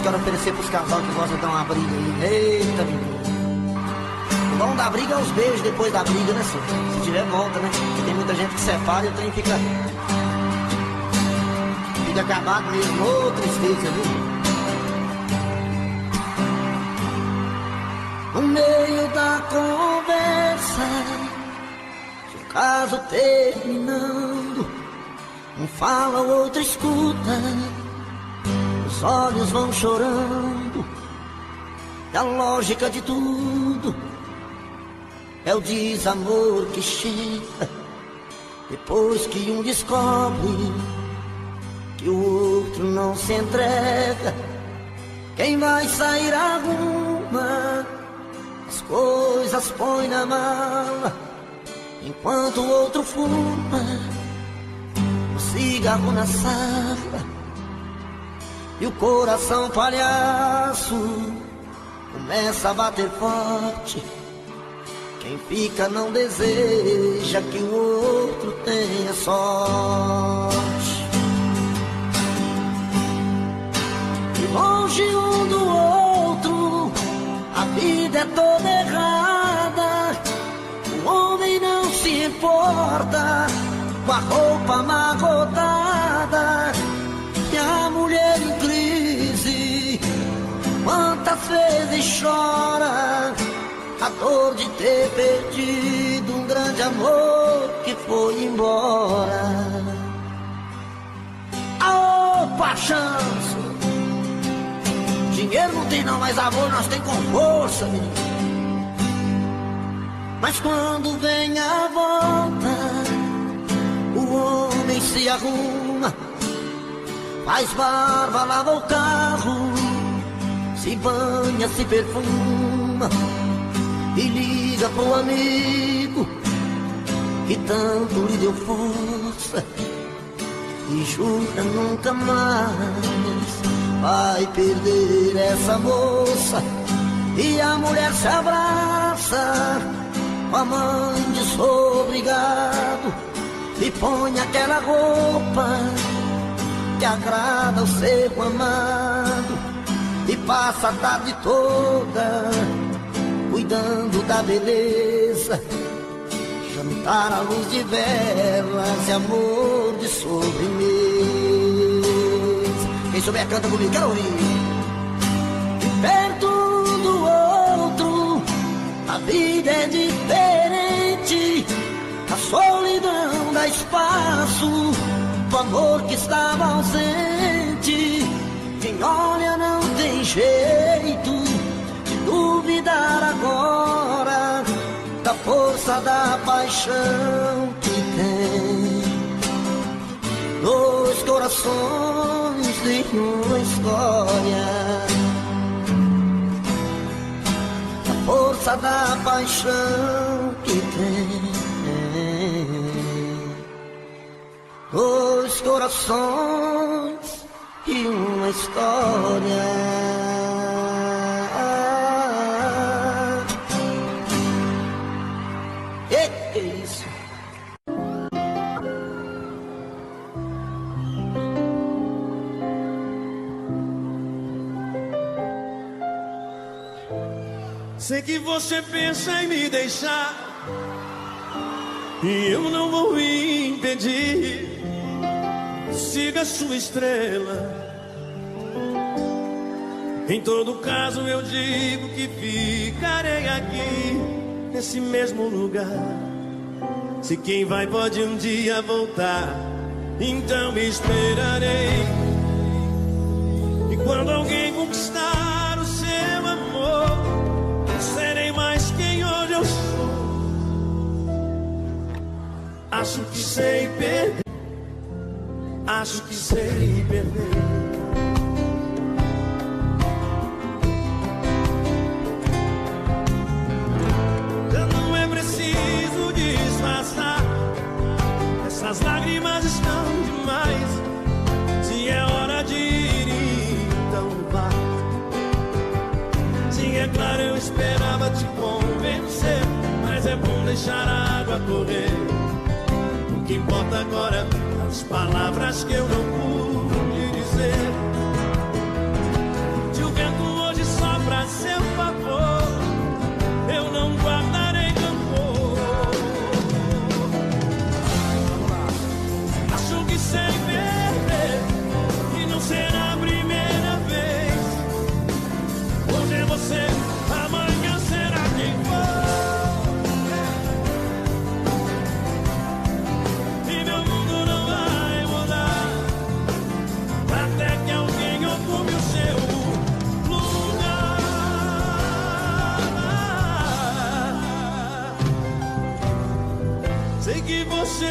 quero oferecer pros casal que gostam de dar uma briga aí. Eita, menino. O bom da briga é os beijos depois da briga, né, senhor? Se tiver volta, né? Porque tem muita gente que separa e o trem fica acabado mesmo. Ô, tristeza, viu? No meio da conversa, o caso terminando, um fala, o outro escuta, os olhos vão chorando. E a lógica de tudo é o desamor que chega depois que um descobre que o outro não se entrega. Quem vai sair arruma as coisas, põe na mala, enquanto o outro fuma um cigarro na sala. E o coração palhaço começa a bater forte. Quem fica não deseja que o outro tenha sorte. E longe um do outro, a vida é toda errada. O homem não se importa com a roupa amarrotada. E a mulher em crise, quantas vezes chora a dor de ter perdido um grande amor que foi embora. Aô, paixão! Dinheiro não tem não, mas amor nós tem com força, menino. Mas quando vem a volta, o homem se arruma, faz barba, lava o carro, se banha, se perfuma e liga pro amigo que tanto lhe deu força e jura nunca mais vai perder essa moça. E a mulher se abraça com a mãe de sou obrigado e põe aquela roupa que agrada ao ser amado e passa a tarde toda cuidando da beleza, jantar à luz de velas e amor de sobremesa. Quem souber canta comigo, quero ouvir. Perto do outro, a vida é diferente. A solidão dá espaço pro amor que estava ausente. Quem olha não tem jeito de duvidar agora da força da paixão que tem. Dois corações de uma história, a força da paixão que tem. Dois corações e uma história. Que é isso? Sei que você pensa em me deixar e eu não vou impedir. Siga sua estrela. Em todo caso eu digo que ficarei aqui nesse mesmo lugar. Se quem vai pode um dia voltar, então me esperarei. E quando alguém conquistar o seu amor, serei mais quem hoje eu sou. Acho que sei perder, acho que sei perder. Não é preciso disfarçar, essas lágrimas estão demais. Se é hora de ir, então vá. Sim, é claro, eu esperava te convencer, mas é bom deixar a água correr. O que importa agora as palavras que eu não pude dizer.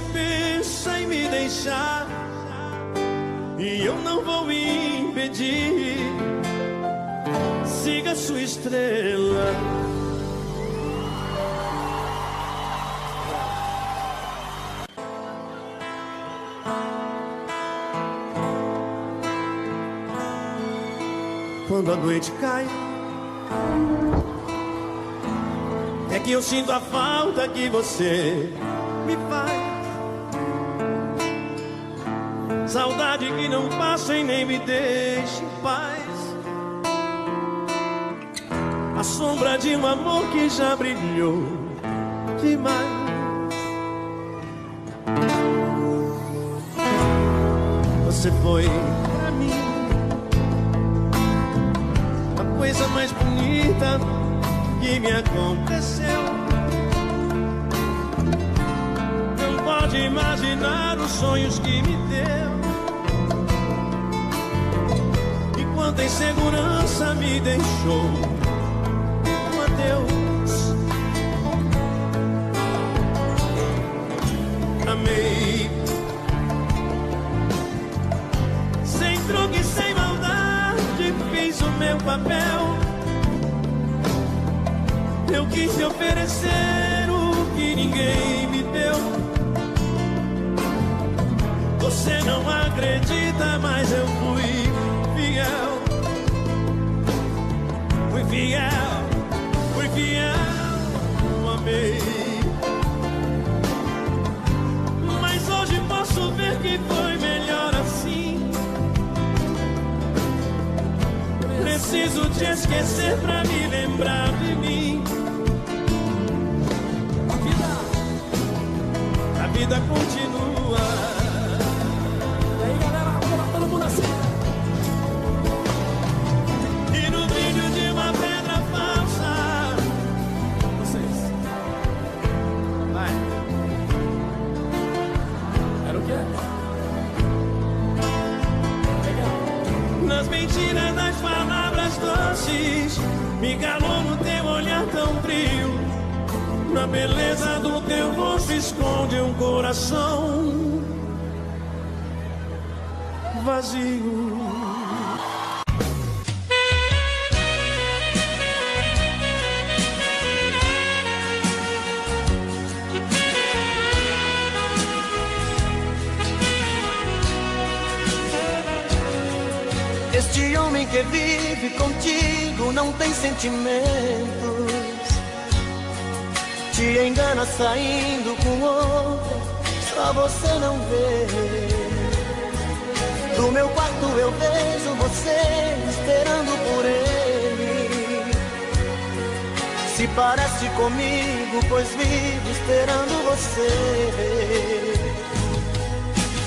você pensa em me deixar, e eu não vou impedir. Siga sua estrela. Quando a noite cai, é que eu sinto a falta que você me faz. Saudade que não passa e nem me deixa em paz. A sombra de um amor que já brilhou demais. Você foi pra mim a coisa mais bonita que me aconteceu. Não pode imaginar os sonhos que me deu. E quanta insegurança me deixou. Um adeus. Amei sem truque, sem maldade, fiz o meu papel. Eu quis te oferecer o que ninguém me deu. Você não acredita, mas eu fui fiel. Fui fiel, fui fiel, amei. Mas hoje posso ver que foi melhor assim. Preciso te esquecer pra me lembrar de mim. A vida continua. E aí, galera, todo mundo assim. E no brilho de uma pedra falsa. Vocês. Vai. Era o quê? Legal. Nas mentiras das palavras doces, me calou no teu olhar tão frio. Na beleza do teu rosto esconde um coração vazio. Este homem que vive contigo não tem sentimentos. Te engana saindo com outra, só você não vê. Do meu quarto eu vejo você esperando por ele. Se parece comigo, pois vivo esperando você.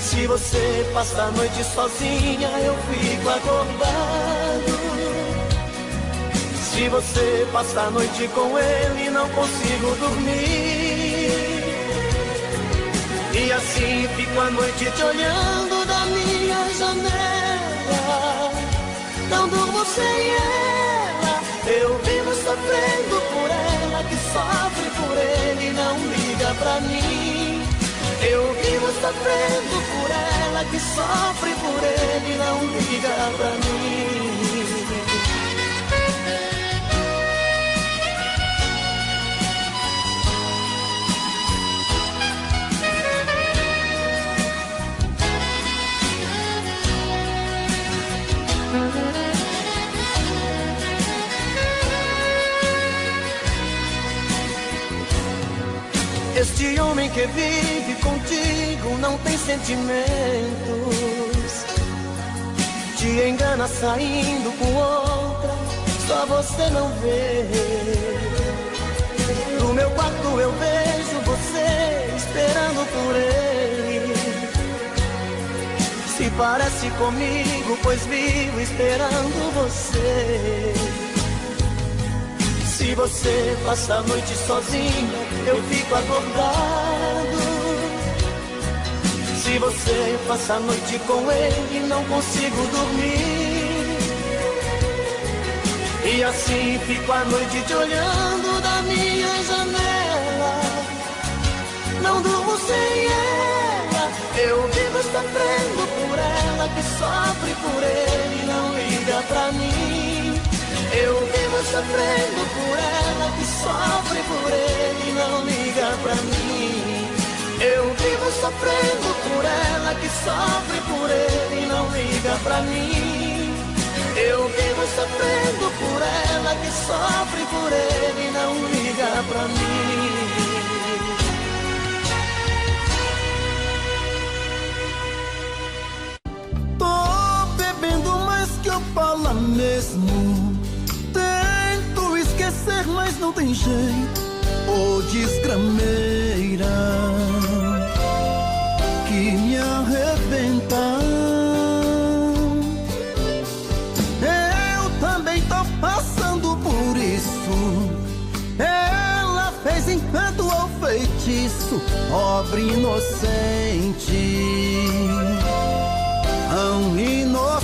Se você passa a noite sozinha, eu fico acordado. Se você passa a noite com ele, não consigo dormir. E assim fico a noite te olhando da minha janela. Não durmo sem ela. Eu vivo sofrendo por ela, que sofre por ele e não liga pra mim. Eu vivo sofrendo por ela, que sofre por ele e não liga pra mim. Este homem que vive contigo não tem sentimentos. Te engana saindo com outra, só você não vê. No meu quarto eu vejo você esperando por ele. Se parece comigo, pois vivo esperando você. Se você passa a noite sozinha, eu fico acordado. Se você passa a noite com ele, não consigo dormir. E assim fico a noite te olhando da minha janela. Não durmo sem ela. sofre por ele, não liga pra mim. Eu vivo sofrendo por ela que sofre por ele, não liga pra mim. Eu vivo sofrendo por ela que sofre por ele, não liga pra mim. Eu vivo sofrendo por ela que sofre por ele, não liga pra mim. Fala mesmo, tento esquecer, mas não tem jeito. Ô desgrameira que me arrebenta. Eu também tô passando por isso. Ela fez encanto ou feitiço, pobre inocente, tão inocente.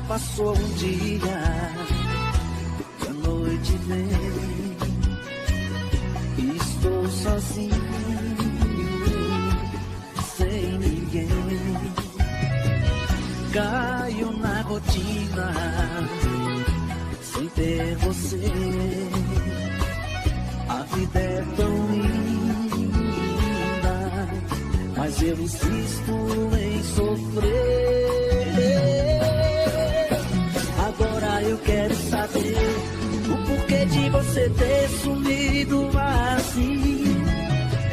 Passou um dia, a noite vem, estou sozinho, sem ninguém. Caio na rotina, sem ter você. A vida é tão linda, mas eu insisto em sofrer. Agora eu quero saber o porquê de você ter sumido assim.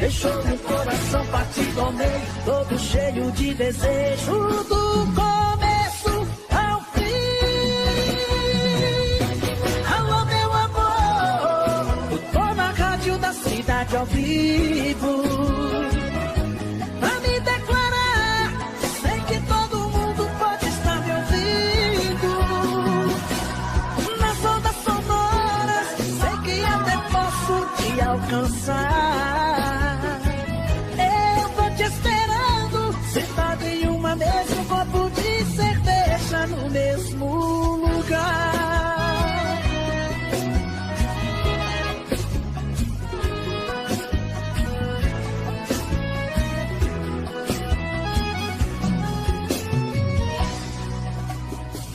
Deixou meu coração partido ao meio, todo cheio de desejo, do começo ao fim. Alô, meu amor, eu tô na rádio da cidade ao vivo. Eu tô te esperando, sentado em uma mesa, um copo de cerveja no mesmo lugar.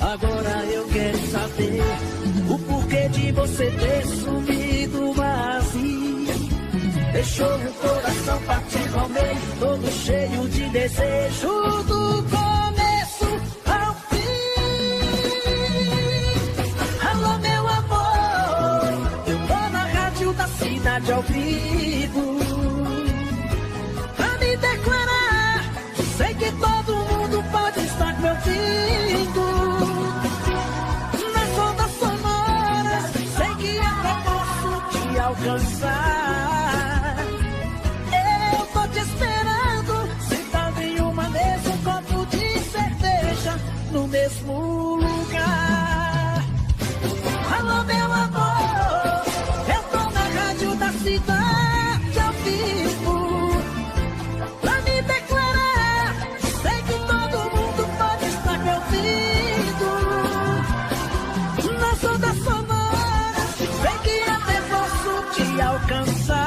Agora eu quero saber o porquê de você ter sumido assim. Deixou meu coração partido ao meio, todo cheio de desejo, do começo ao fim. Alô, meu amor, eu tô na rádio da cidade ao vivo. Pra me declarar, sei que todo mundo pode estar me ouvindo. Nas ondas sonoras, sei que até posso te alcançar. No mesmo lugar. Alô, meu amor, eu tô na rádio da cidade ao vivo. Pra me declarar, sei que todo mundo pode estar me ouvindo. Nas ondas sonoras, sei que até posso te alcançar.